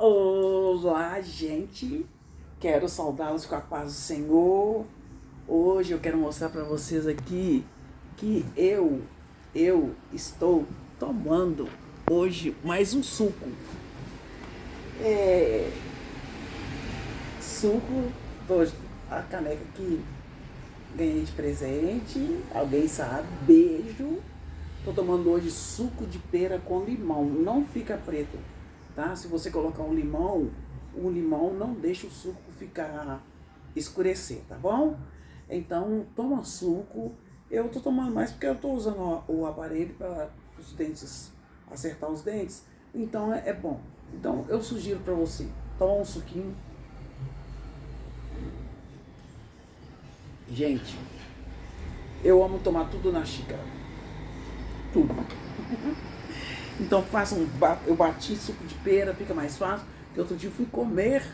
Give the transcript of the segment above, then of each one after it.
Olá, gente! Quero saudá-los com a paz do Senhor. Hoje eu quero mostrar para vocês aqui que eu estou tomando hoje mais um suco. É, suco, hoje, a caneca que ganhei de presente, alguém sabe, beijo. Estou tomando hoje suco de pera com limão, não fica preto, tá? Se você colocar o limão não deixa o suco ficar escurecer, tá bom? Então, toma suco. Eu tô tomando mais porque eu tô usando o aparelho para os dentes, acertar os dentes. Então, é bom. Então, eu sugiro para você, toma um suquinho. Gente, eu amo tomar tudo na xícara. Tudo. Então faça eu bati suco de pera, fica mais fácil. Porque outro dia eu fui comer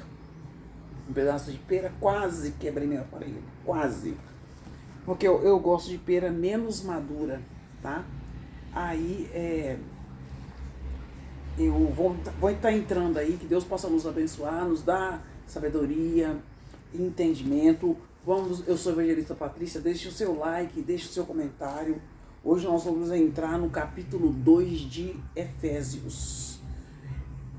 um pedaço de pera, quase quebrei meu aparelho, quase. Porque eu gosto de pera menos madura, tá? Aí eu vou estar entrando aí, que Deus possa nos abençoar, nos dar sabedoria, entendimento. Eu sou a evangelista Patrícia, deixe o seu like, deixe o seu comentário. Hoje nós vamos entrar no capítulo 2 de Efésios.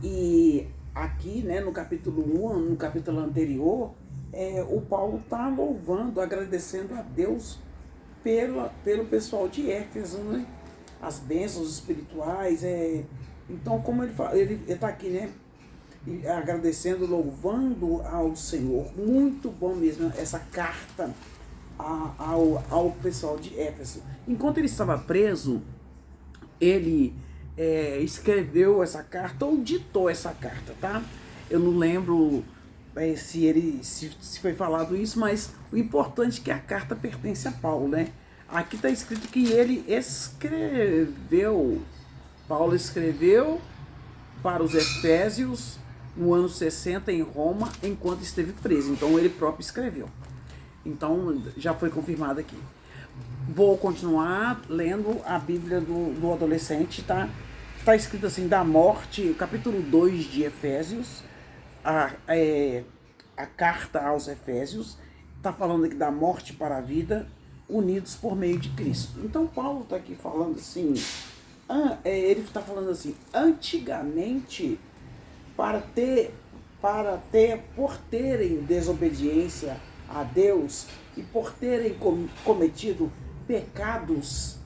E aqui, né, no capítulo 1, no capítulo anterior, o Paulo está louvando, agradecendo a Deus pelo pessoal de Éfeso, né? As bênçãos espirituais. Então, como ele está aqui, né? Agradecendo, louvando ao Senhor. Muito bom mesmo essa carta ao pessoal de Éfeso. Enquanto ele estava preso, ele escreveu essa carta ou ditou essa carta, tá? Eu não lembro se foi falado isso, mas o importante é que a carta pertence a Paulo, né? Aqui está escrito que Paulo escreveu para os Efésios no ano 60 em Roma, enquanto esteve preso. Então ele próprio escreveu. Então já foi confirmado aqui. Vou continuar lendo a Bíblia do adolescente, tá? Está escrito assim, da morte, capítulo 2 de Efésios, a carta aos Efésios, está falando aqui da morte para a vida, unidos por meio de Cristo. Então Paulo está aqui falando assim, ele está falando assim, antigamente, por terem desobediência a Deus e por terem cometido pecados,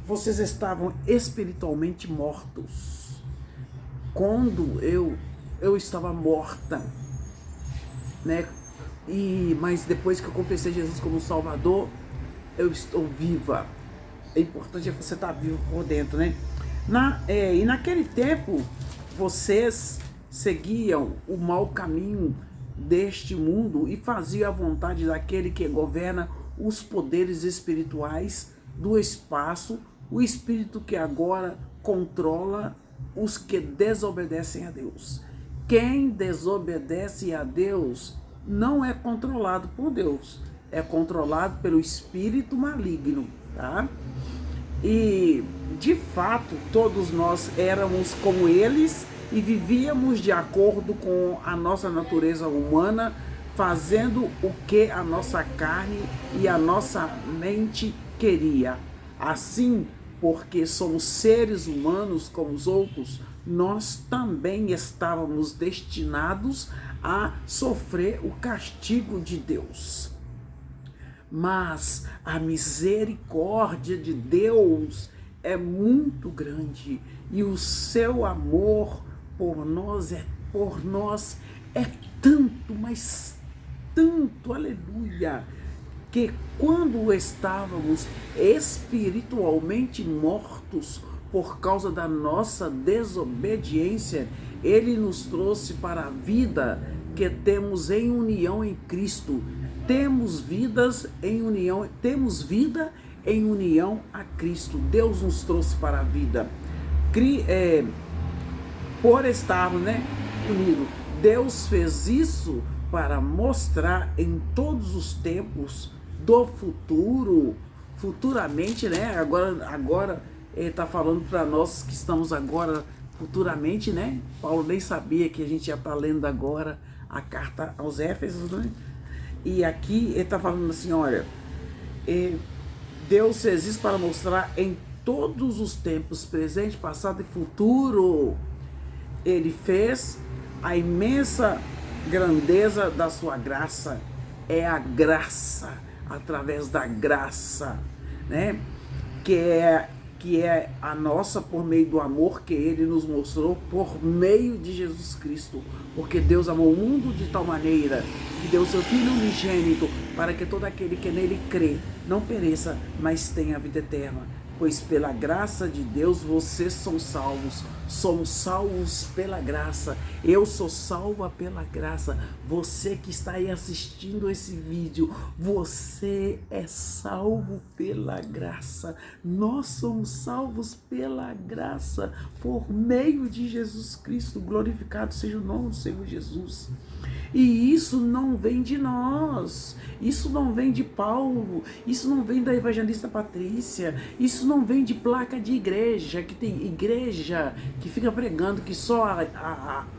vocês estavam espiritualmente mortos. Quando eu estava morta, né? Mas depois que eu confessei Jesus como Salvador, eu estou viva. É importante você estar vivo por dentro, né? E naquele tempo, vocês seguiam o mau caminho deste mundo e faziam a vontade daquele que governa os poderes espirituais do espaço, o espírito que agora controla os que desobedecem a Deus. Quem desobedece a Deus não é controlado por Deus, é controlado pelo espírito maligno, tá? E de fato todos nós éramos como eles e vivíamos de acordo com a nossa natureza humana, fazendo o que a nossa carne e a nossa mente queria. Assim, porque somos seres humanos como os outros, nós também estávamos destinados a sofrer o castigo de Deus. Mas a misericórdia de Deus é muito grande e o seu amor por nós é tanto, mas tanto, aleluia, que quando estávamos espiritualmente mortos por causa da nossa desobediência, Ele nos trouxe para a vida que temos em união em Cristo. Temos vida em união a Cristo. Deus nos trouxe para a vida. Por estarmos, né, unidos. Deus fez isso para mostrar em todos os tempos do futuramente, né? Agora ele está falando para nós que estamos agora futuramente, né? Paulo nem sabia que a gente já está lendo agora a carta aos Éfesos, né? E aqui ele está falando assim, olha, Deus fez isso para mostrar em todos os tempos, presente, passado e futuro, Ele fez a imensa grandeza da sua graça. É a graça, através da graça, né? Que é a nossa por meio do amor que Ele nos mostrou por meio de Jesus Cristo. Porque Deus amou o mundo de tal maneira que deu seu Filho unigênito para que todo aquele que nele crê não pereça, mas tenha a vida eterna. Pois pela graça de Deus vocês são salvos. Somos salvos pela graça. Eu sou salva pela graça. Você que está aí assistindo esse vídeo, você é salvo pela graça. Nós somos salvos pela graça por meio de Jesus Cristo. Glorificado seja o nome do Senhor Jesus. E isso não vem de nós, isso não vem de Paulo, isso não vem da evangelista Patrícia, isso não vem de placa de igreja, que tem igreja que fica pregando que só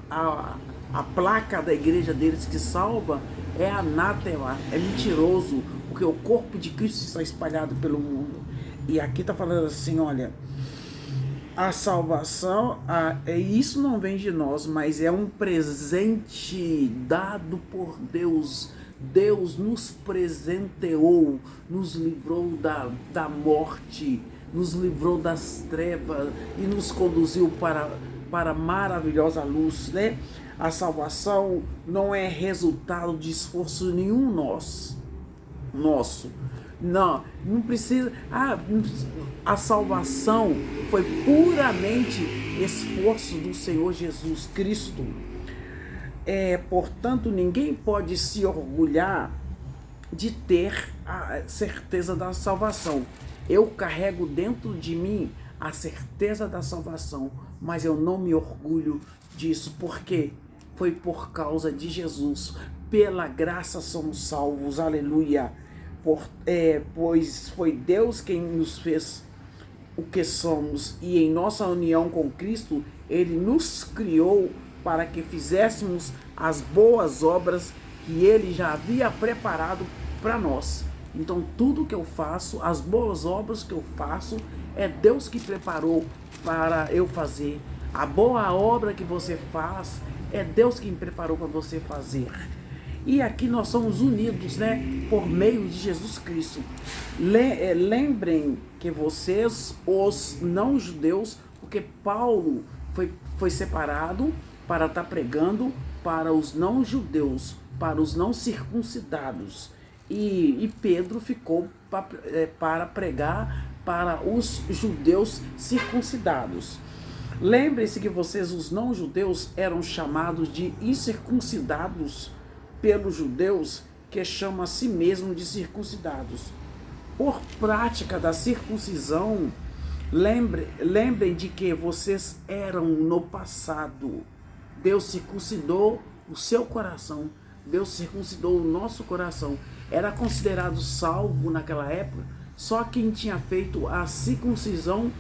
a placa da igreja deles que salva é anátema, é mentiroso, porque o corpo de Cristo está espalhado pelo mundo. E aqui está falando assim, olha, a salvação, isso não vem de nós, mas é um presente dado por Deus. Deus nos presenteou, nos livrou da morte, nos livrou das trevas e nos conduziu para a maravilhosa luz, né? A salvação não é resultado de esforço nenhum nosso. Não precisa. A salvação foi puramente esforço do Senhor Jesus Cristo. Portanto, ninguém pode se orgulhar de ter a certeza da salvação. Eu carrego dentro de mim a certeza da salvação, mas eu não me orgulho disso, porque foi por causa de Jesus. Pela graça somos salvos, aleluia. Pois foi Deus quem nos fez o que somos, e em nossa união com Cristo, Ele nos criou para que fizéssemos as boas obras que Ele já havia preparado para nós. Então tudo que eu faço, as boas obras que eu faço, é Deus que preparou para eu fazer. A boa obra que você faz, é Deus quem preparou para você fazer. E aqui nós somos unidos, né, por meio de Jesus Cristo. Lembrem que vocês, os não-judeus, porque Paulo foi separado para estar pregando para os não-judeus, para os não-circuncidados. E Pedro ficou para pregar para os judeus circuncidados. Lembrem-se que vocês, os não-judeus, eram chamados de incircuncidados pelos judeus, que chamam a si mesmo de circuncidados. Por prática da circuncisão, lembrem de que vocês eram no passado. Deus circuncidou o seu coração, Deus circuncidou o nosso coração. Era considerado salvo naquela época só quem tinha feito a circuncisão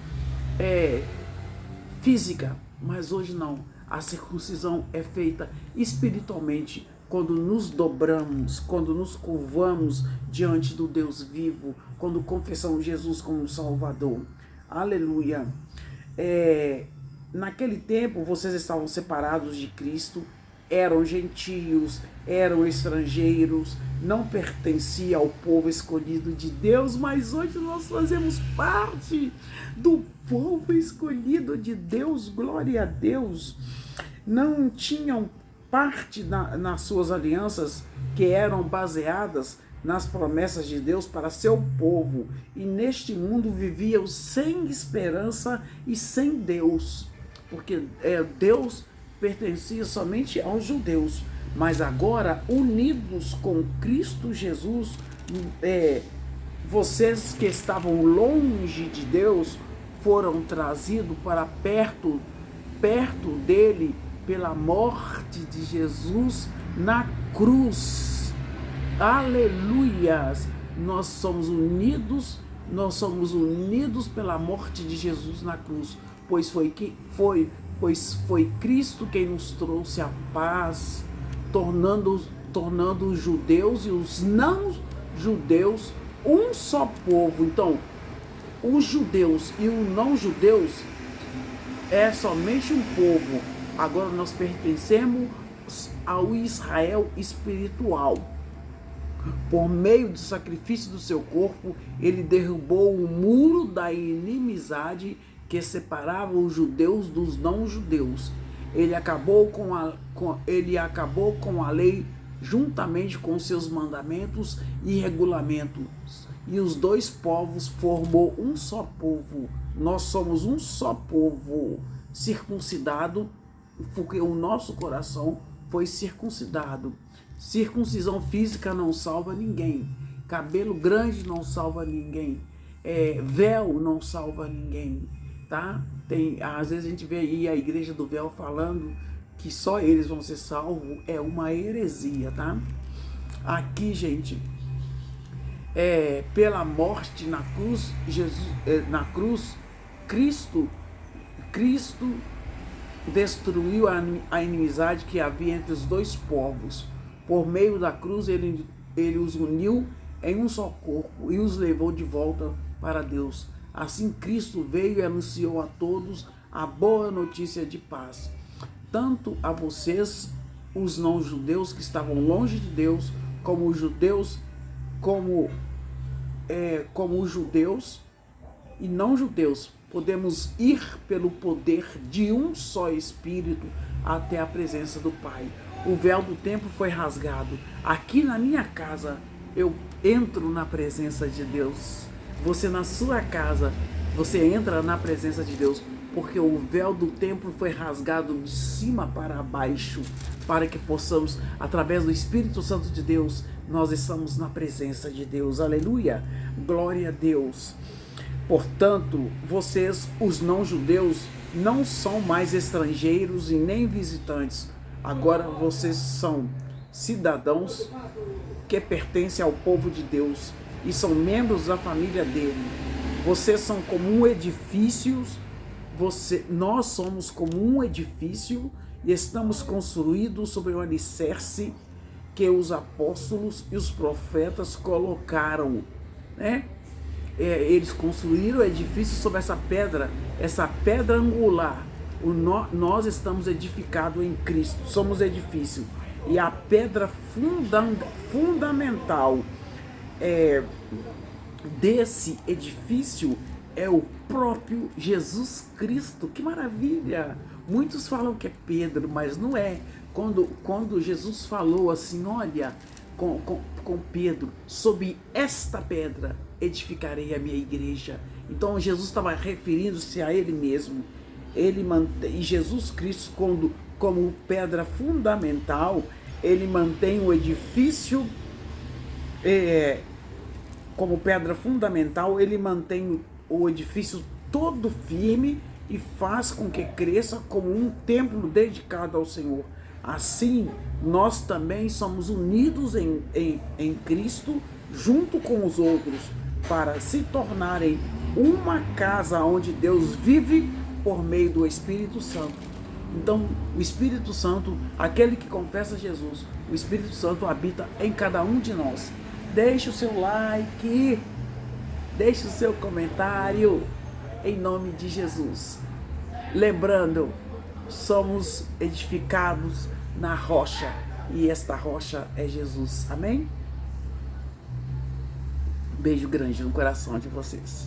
física, mas hoje não. A circuncisão é feita espiritualmente, quando nos dobramos, quando nos curvamos diante do Deus vivo, quando confessamos Jesus como Salvador. Aleluia. Naquele tempo vocês estavam separados de Cristo, eram gentios, eram estrangeiros, não pertenciam ao povo escolhido de Deus, mas hoje nós fazemos parte do povo escolhido de Deus, glória a Deus. Não tinham parte nas suas alianças que eram baseadas nas promessas de Deus para seu povo, e neste mundo viviam sem esperança e sem Deus, porque Deus pertencia somente aos judeus, mas agora unidos com Cristo Jesus, vocês que estavam longe de Deus foram trazidos para perto dele pela morte de Jesus na cruz. Aleluias! Nós somos unidos pela morte de Jesus na cruz, pois foi pois foi Cristo quem nos trouxe a paz, tornando os judeus e os não judeus um só povo. Então, os judeus e os não judeus é somente um povo. Agora nós pertencemos ao Israel espiritual. Por meio do sacrifício do seu corpo, ele derrubou o muro da inimizade que separava os judeus dos não judeus. Ele acabou com a lei juntamente com seus mandamentos e regulamentos. E os dois povos formou um só povo. Nós somos um só povo, circuncidado, porque o nosso coração foi circuncidado. Circuncisão física não salva ninguém. Cabelo grande não salva ninguém. Véu não salva ninguém, tá? Às vezes a gente vê aí a igreja do véu falando que só eles vão ser salvos. É uma heresia, tá? Aqui, gente, pela morte na cruz, Cristo destruiu a inimizade que havia entre os dois povos. Por meio da cruz, ele os uniu em um só corpo e os levou de volta para Deus. Assim, Cristo veio e anunciou a todos a boa notícia de paz, tanto a vocês, os não-judeus que estavam longe de Deus, como os judeus, como os judeus e não-judeus. Podemos ir pelo poder de um só Espírito até a presença do Pai. O véu do templo foi rasgado. Aqui na minha casa, eu entro na presença de Deus. Você na sua casa, você entra na presença de Deus, porque o véu do templo foi rasgado de cima para baixo, para que possamos, através do Espírito Santo de Deus, nós estamos na presença de Deus. Aleluia! Glória a Deus! Portanto, vocês, os não-judeus, não são mais estrangeiros e nem visitantes. Agora vocês são cidadãos que pertencem ao povo de Deus e são membros da família dele. Vocês são como um edifício, nós somos como um edifício e estamos construídos sobre o alicerce que os apóstolos e os profetas colocaram, né? Eles construíram o edifício sobre essa pedra angular. Nós estamos edificados em Cristo, somos edifício. E a pedra fundamental desse edifício é o próprio Jesus Cristo. Que maravilha! Muitos falam que é Pedro, mas não é. Quando Jesus falou assim, olha, com Pedro, sob esta pedra edificarei a minha igreja. Então Jesus estava referindo-se a ele mesmo. E Jesus Cristo, como pedra fundamental, ele mantém o edifício, como pedra fundamental, ele mantém o edifício todo firme e faz com que cresça como um templo dedicado ao Senhor. Assim, nós também somos unidos em Cristo, junto com os outros, para se tornarem uma casa onde Deus vive por meio do Espírito Santo. Então, o Espírito Santo, aquele que confessa Jesus, o Espírito Santo habita em cada um de nós. Deixe o seu like, deixe o seu comentário, em nome de Jesus. Lembrando, somos edificados na rocha, e esta rocha é Jesus. Amém? Beijo grande no coração de vocês.